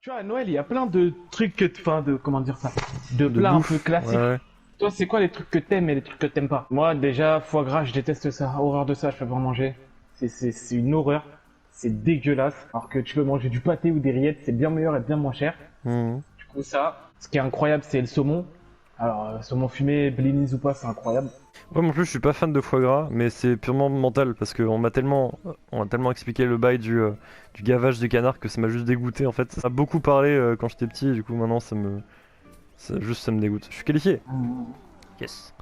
Tu vois, à Noël, il y a plein de trucs, enfin, comment dire ça, de De plats un bouffe. peu classiques. Ouais. Toi, c'est quoi les trucs que t'aimes et les trucs que t'aimes pas? Moi, déjà, foie gras, je déteste ça. Horreur de ça, je peux pas en manger. C'est une horreur. C'est dégueulasse. Alors que tu peux manger du pâté ou des rillettes, c'est bien meilleur et bien moins cher. Mhm. Du coup, ça, ce qui est incroyable, c'est le saumon. Alors, saumon fumé, blinis ou pas, c'est incroyable. Ouais, moi en plus je suis pas fan de foie gras, mais c'est purement mental parce on m'a tellement expliqué le bail du gavage du canard que ça m'a juste dégoûté en fait. Ça a beaucoup parlé quand j'étais petit, et du coup maintenant ça me dégoûte. Je suis qualifié. Yes.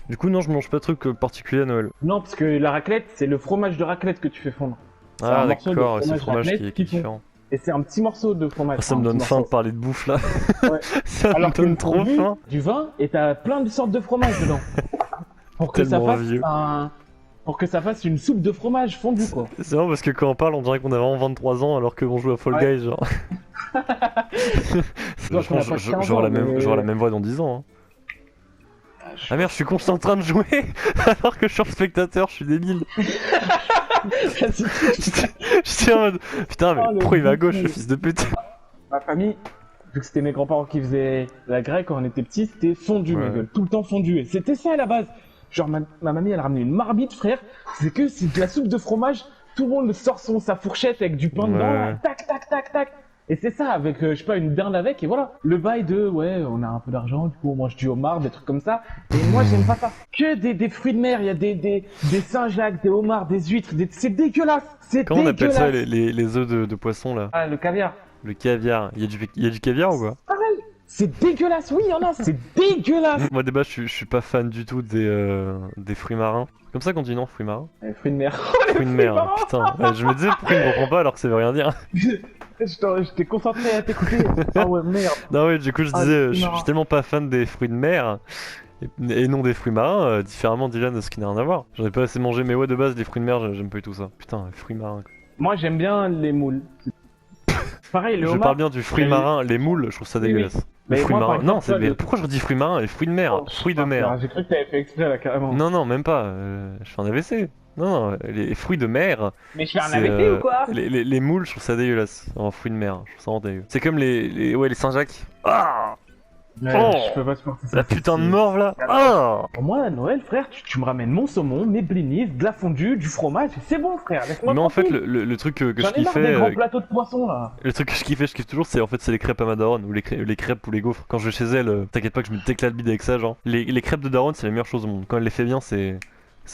Du coup non, je mange pas de trucs particuliers à Noël. Non, parce que la raclette, c'est le fromage de raclette que tu fais fondre. C'est Ah un morceau de d'accord, c'est le fromage fromage raclette qui est qu'ils font. différent. Et c'est un petit morceau de fromage. Ah, ça enfin, me un petit donne faim de morceau. parler de bouffe là. Ouais. Ça me Alors donne qu'une trop fondue, faim. du vin, et t'as plein de sortes de fromage dedans. Pour que ça Tellement fasse vieux. pour que ça fasse une soupe de fromage fondue, quoi. C'est vrai parce que quand on parle on dirait qu'on a vraiment 23 ans alors qu'on joue à Fall Ouais. Guys genre. Toi, Je qu'on a pense pas que 15 j'aurai ans, la même, mais- j'aurai la même voix dans 10 ans. Hein. Je- Ah merde, je suis con, je suis en train de jouer alors que je suis en spectateur, je suis débile. J'étais en mode putain, mais Oh, le pourquoi il va à gauche, bouffon. le fils de pute? Ma famille, vu que c'était mes grands-parents qui faisaient la grecque quand on était petits, c'était fondu, Ouais. ma gueule. Tout le temps fondu. Et c'était ça à la base. Genre, ma mamie, elle a ramené une marmite, frère. C'est de la soupe de fromage. Tout le monde sort sa fourchette avec du pain dedans, là. Ouais. Tac, tac, tac, tac. Et c'est ça, avec, je sais pas, une dinde avec, et voilà. Le bail de, ouais, on a un peu d'argent, du coup, on mange du homard, des trucs comme ça. Et moi, j'aime pas ça. Que des fruits de mer, il y a des Saint-Jacques, des homards, des huîtres, c'est dégueulasse. C'est Comment on appelle ça dégueulasse. les œufs de poisson là? Ah, le caviar. Le caviar. Il y a du caviar ou quoi? Pareil. C'est dégueulasse, oui, il y en a, c'est dégueulasse. Moi, débat, je suis pas fan du tout des fruits marins. Comme ça qu'on dit non, fruits marins? Les fruits de mer. Fruits de mer, putain. Ouais, je me disais pourquoi il me reprend pas alors que ça veut rien dire. J'étais concentré à t'écouter. Ah ouais, merde. Non, ouais, du coup, je Ah, disais, les je fruits marins. suis tellement pas fan des fruits de mer. Et non des fruits marins, différemment Dylan, ce qui n'a rien à voir. J'en ai pas assez mangé, mais ouais, de base, les fruits de mer, j'aime pas du tout ça. Putain, les fruits marins. Quoi. Moi, j'aime bien les moules. Pareil, le Je homard. parle bien du fruit Mais- marin, les moules, je trouve ça Oui, dégueulasse. Mais Les fruits moi, par marins. exemple, Non, toi, mais le- pourquoi je redis fruits marins? Les fruits de mer, Oh, fruits de putain, mer. J'ai cru que t'avais fait exprès là, carrément. Non, non, même pas. Je fais un AVC. Non, non, les fruits de mer. Mais je fais un c'est, AVC ou quoi? les moules, je trouve ça dégueulasse. En fruits de mer, je trouve ça vraiment dégueu. C'est comme les Saint-Jacques. Ah, Ouais, Oh. je peux pas supporter ça. la putain de morve là. Ah. Pour moi, à Noël, frère, tu me ramènes mon saumon, mes blinis, de la fondue, du fromage, c'est bon, frère. Laisse-moi Mais en fait, tranquille. le truc que je J'en ai marre des kiffais. grands plateaux de poisson là. Le truc que je kiffe toujours, c'est les crêpes à ma daronne, ou les crêpes ou les gaufres. Quand je vais chez elle, t'inquiète pas que je me déclare le bide avec ça, genre. Les crêpes de daronne, c'est la meilleure chose au monde. Quand elle les fait bien, c'est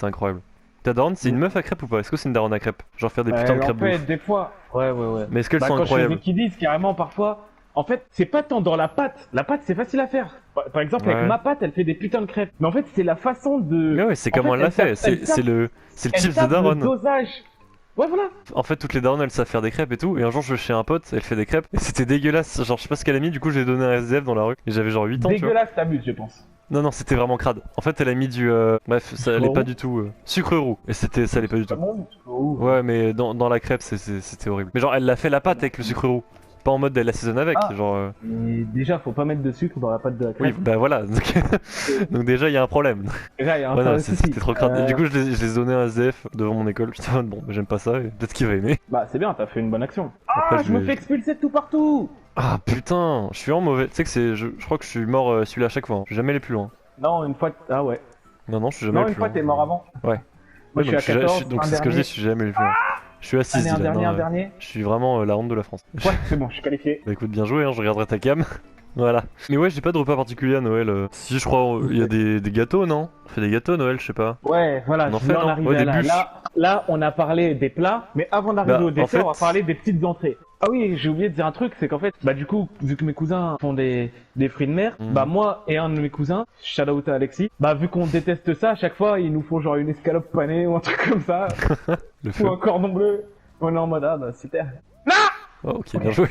incroyable. Ta daronne, c'est une meuf à crêpes ou pas? Est-ce que c'est une daronne à crêpes? Genre faire des putains de En crêpes de fait, ouf. des fois. Ouais, ouais, ouais. Mais est-ce qu'elles Bah, sont quand je fais incroyables? des kiddies, carrément, parfois. En fait, c'est pas tant dans la pâte. La pâte, c'est facile à faire. Par exemple, Ouais. avec ma pâte, elle fait des putains de crêpes. Mais en fait, c'est la façon de. Mais ouais, c'est En comment fait, elle l'a elle fait. tape- C'est elle tape- le Elle chips de tape le daronne. dosage. Ouais, voilà. En fait, toutes les daronnes, elles savent faire des crêpes et tout. Et un jour, je vais chez un pote, elle fait des crêpes. Et c'était dégueulasse. Genre, je sais pas ce qu'elle a mis, du coup, j'ai donné un SDF dans la rue. Et j'avais genre 8 ans, tu vois. Dégueulasse, t'abuses, je pense. Non, non, c'était vraiment crade. En fait, elle a mis du. Bref, ça allait Sucre pas roux du tout. Sucre roux. Et ça allait pas du tout. Bon, oh. Ouais, mais dans la crêpe, c'était horrible. Mais genre, elle l'a fait la pâte avec le sucre roux. Pas en mode elle l'assaisonne avec. Ah. Genre. Mais déjà, faut pas mettre de sucre dans la pâte de la Oui, crêpe. bah voilà. Donc déjà, il y a un problème. Déjà, il y a un Ouais, non, souci. c'était trop crade. Et Euh, du coup, je les ai donné à SDF devant mon école. Putain, bon, bah, j'aime pas ça. Et peut-être qu'il va aimer. Bah, c'est bien, t'as fait une bonne action. Après, Ah, je je me vais- fais expulser de tout partout. Ah putain, je suis vraiment mauvais. Tu sais que je crois que je suis mort celui-là à chaque fois. Hein. Je suis jamais allé plus loin. Non, une fois. Ah ouais. Non, non, je suis jamais Non, allé une plus fois, loin. t'es mort avant. Ouais. Moi, Ouais, je suis donc à je suis- 14. donc un c'est ce que je dis, dernier. je suis jamais allé plus loin. Je suis à 6 Un dernier, un dernier. Je suis vraiment la honte de la France. Ouais, c'est bon, je suis qualifié. Bah écoute, bien joué, hein, je regarderai ta cam. Voilà. Mais ouais, j'ai pas de repas particulier à Noël. Si, je crois, il y a des gâteaux, non? On fait des gâteaux à Noël, je sais pas. Ouais, voilà, On en je fait, voulais en non arriver Ouais, à des là. bûches. Là, on a parlé des plats, mais avant d'arriver Bah, au en dessert, fait- on va parler des petites entrées. Ah oui, j'ai oublié de dire un truc, c'est qu'en fait, bah du coup, vu que mes cousins font des fruits de mer, Mhm. bah moi et un de mes cousins, shout out à Alexis, bah vu qu'on déteste ça, à chaque fois, ils nous font genre une escalope panée ou un truc comme ça, Le feu. ou un cordon bleu. On est en mode, ah bah super. Oh, ok, bien joué.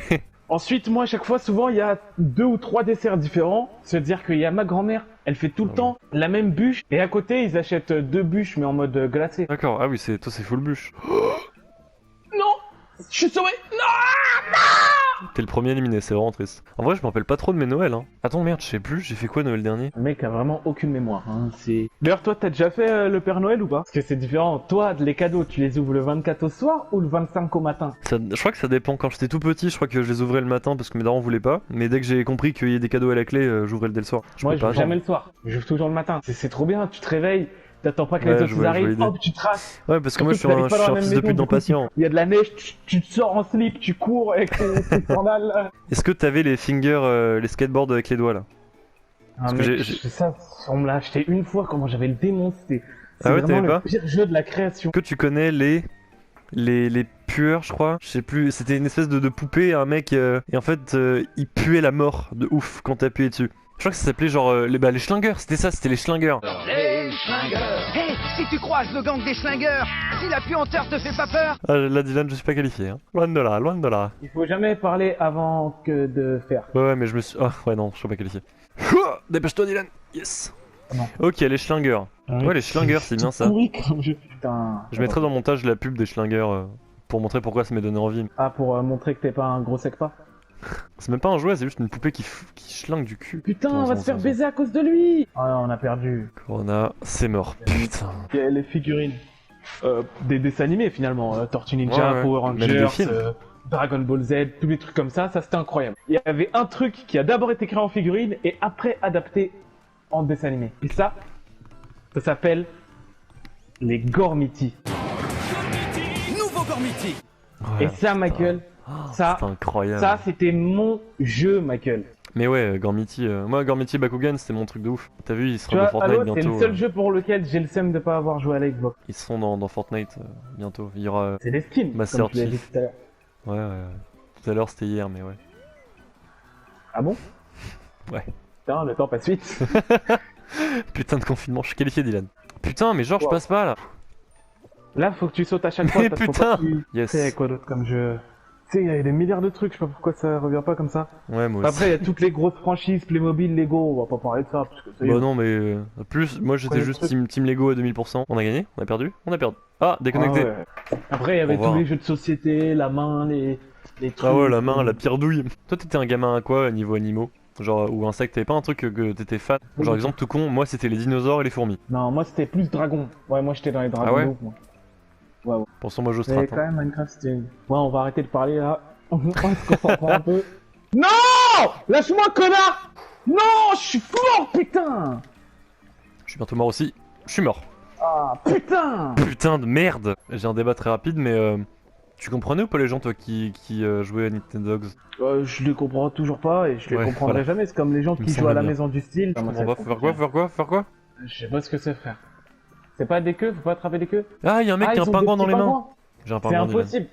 Ensuite, moi, à chaque fois, souvent, il y a 2 ou 3 desserts différents. C'est-à-dire qu'il y a ma grand-mère, elle fait tout le Ah temps la même bûche. Et à côté, ils achètent 2 bûches, mais en mode glacé. D'accord, ah oui, toi c'est full bûche. Non! Je suis sauvé! Non! T'es le premier éliminé, c'est vraiment triste. En vrai, je me rappelle pas trop de mes Noëls. Hein. Attends, merde, je sais plus, j'ai fait quoi Noël dernier? Le mec a vraiment aucune mémoire. Hein. D'ailleurs, toi, t'as déjà fait le Père Noël ou pas? Parce que c'est différent. Toi, les cadeaux, tu les ouvres le 24 au soir ou le 25 au matin? Je crois que ça dépend. Quand j'étais tout petit, je crois que je les ouvrais le matin parce que mes darons voulaient pas. Mais dès que j'ai compris qu'il y ait des cadeaux à la clé, j'ouvrais dès le soir. Moi, peux je pas joue jamais attendre. le soir. Je joue toujours le matin. C'est trop bien. Tu te réveilles, t'attends pas que Ouais, les je autres vois arrivent, l'idée. hop, tu traces. Ouais, parce que moi, je suis Surtout un, que t'habites pas dans la fils même de pute maison, du coup, d'impatient. Il y a de la neige, tu te sors en slip, tu cours avec tes sandales. Là. Est-ce que t'avais les fingers, les skateboards avec les doigts là? Ah, que mec, ça, on me l'a acheté une fois, comment j'avais le démon, c'est Ah ouais, vraiment t'avais le pas? pire jeu de la création. Est-ce que tu connais les pueurs, je crois? Je sais plus, c'était une espèce de poupée, un mec, et en fait, il puait la mort de ouf quand t'appuyais dessus. Je crois que ça s'appelait genre les schlingers, c'était ça, c'était les schlingers. Les schlingueurs. Hé, si tu croises le gang des schlingueurs, si la puanteur te fait pas peur. Ah, là, Dylan, je suis pas qualifié, hein. Loin de là, loin de là. Il faut jamais parler avant que de faire. Ouais, mais je me suis. Ah, ouais, non, je suis pas qualifié. Ouah, dépêche-toi, Dylan. Yes. Non. Ok, les schlingers. Ouais, les schlingers, c'est bien ça. Oui, comme jeu. Putain. Je mettrai dans le montage la pub des schlingers pour montrer pourquoi ça m'a donné envie. Ah, pour montrer que t'es pas un gros sec pas. C'est même pas un jouet, c'est juste une poupée qui schlingue du cul. Putain, Non, on va non, se faire non, baiser à cause de lui. Ah, on a perdu. Corona, c'est mort. Putain. Il y a les figurines. Des dessins animés finalement. Tortue Ninja, Ouais, ouais. Power Même des Rangers, films. Dragon Ball Z, tous les trucs comme ça c'était incroyable. Il y avait un truc qui a d'abord été créé en figurine et après adapté en dessin animé. Et ça s'appelle les Gormiti. Nouveau Gormiti. Ouais, Et ça, Michael, ça, c'est incroyable. ça c'était mon jeu, Michael. Mais ouais, Gormiti, moi Gormiti Bakugan c'était mon truc de ouf. T'as vu, ils Tu seront dans vois, Fortnite Halo, c'est bientôt. le seul jeu pour lequel j'ai le seum de pas avoir joué à la Xbox. Ils seront dans Fortnite bientôt. Il y aura. C'est des skins, Master comme tu l'as dit Chief. tout à l'heure. Ouais, ouais, ouais. Tout à l'heure c'était hier, mais ouais. Ah bon? Ouais. Putain, le temps passe vite. Putain de confinement, je suis qualifié, Dylan. Putain, mais genre, je Wow. passe pas là. Là, faut que tu sautes à chaque fois. Mais parce qu'il faut putain. pas que tu- Yes. Tu sais, quoi d'autre comme jeu? Tu sais, il y a des milliards de trucs, je sais pas pourquoi ça revient pas comme ça. Ouais, moi aussi. Après, il y a toutes les grosses franchises, Playmobil, Lego, on va pas parler de ça. Parce que ça y est. Bah non, mais plus, moi j'étais Ouais, juste le truc. team Lego à 2000%. On a gagné? On a perdu? On a perdu. Ah, déconnecté. Ah ouais. Après, il y avait Au revoir. tous les jeux de société, la main, les trucs. Ah ouais, la main, la pire douille. Toi, t'étais un gamin à quoi niveau animaux? Genre, ou insectes, t'avais pas un truc que t'étais fan? Genre, exemple tout con, moi c'était les dinosaures et les fourmis. Non, moi c'était plus dragon. Ouais, moi j'étais dans les dragons. Ah ouais d'eau, moi. Ouais, ouais. Pensons moi je Mais strat. quand même, Minecraft c'était. Ouais, on va arrêter de parler là. On se concentre un peu. Non! Lâche-moi, connard! Non! Je suis mort, putain! Je suis bientôt mort aussi. Je suis mort. Ah, putain! Putain de merde! J'ai un débat très rapide, mais tu comprenais ou pas les gens, toi, qui jouaient à Nintendo Dogs? Je les comprends toujours pas et je les Ouais, comprendrai voilà. jamais. C'est comme les gens Il me qui jouent à la semble bien. maison du style. Je comprends pas. Faut faire quoi? Faut faire quoi? Faut faire quoi? Je sais pas ce que c'est, frère. C'est pas des queues? Faut pas attraper des queues? Ah, y'a un mec Ah, qui a ils un ont pingouin des dans les petits mains. pingouins. J'ai un C'est pingouin, Dylan. impossible.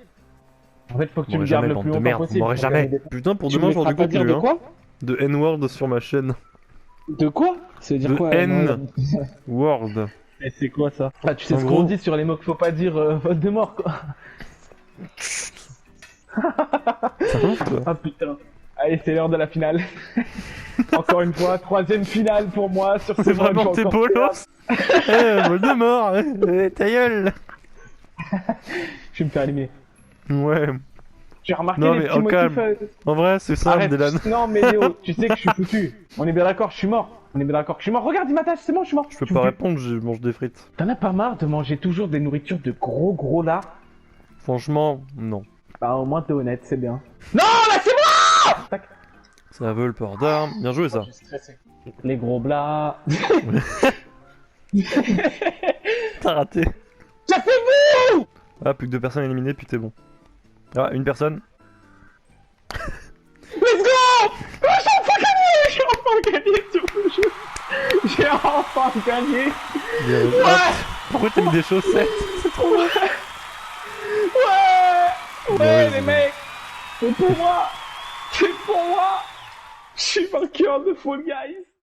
En fait, faut que tu Vous le m'aurez gardes jamais, le bande plus de longtemps merde. possible. Vous m'aurez pour jamais. gagner des- Putain, pour Tu demain, me j'en laisseras pas dégoûte dire plus, de hein. quoi? De N-word sur ma chaîne. De quoi? Ça veut dire De quoi? N. Word. Et c'est quoi ça? Ah, tu sais En ce gros- qu'on dit sur les mots qu'il faut pas dire, vote de mort quoi. Ça gonfle, toi. Ah putain. Allez, c'est l'heure de la finale. Encore une fois, troisième finale pour moi sur ce C'est mode, vraiment j'ai tes encore bolos. Eh, Voldemort. Ta gueule. Je vais me faire éliminer. Ouais. J'ai remarqué Non, les mais petits au motifs. calme. En vrai, c'est simple, Arrête. Dylan. Non mais Léo, tu sais que je suis foutu. On est bien d'accord, je suis mort. On est bien d'accord que je suis mort. Regarde, il m'attache, c'est bon, je suis mort. Je peux suis pas foutu. répondre, je mange des frites. T'en as pas marre de manger toujours des nourritures de gros là? Franchement, non. Bah au moins t'es honnête, c'est bien. Non, laissez-moi! Tac. Ça veut le port d'armes. Bien joué, ça. Je suis stressé. Les gros blas. T'as raté. Ça fait vous! Ah, plus que 2 personnes éliminées, puis t'es bon. Ah, une personne. Let's go! J'ai enfin gagné! J'ai enfin gagné sur le jeu! J'ai enfin gagné! Bien joué. Ah, pourquoi t'as mis des chaussettes? C'est trop bon. Ouais! Bien Ouais, joué, les mecs! C'est pour moi! C'est pour moi! Je suis vainqueur de Fall Guys!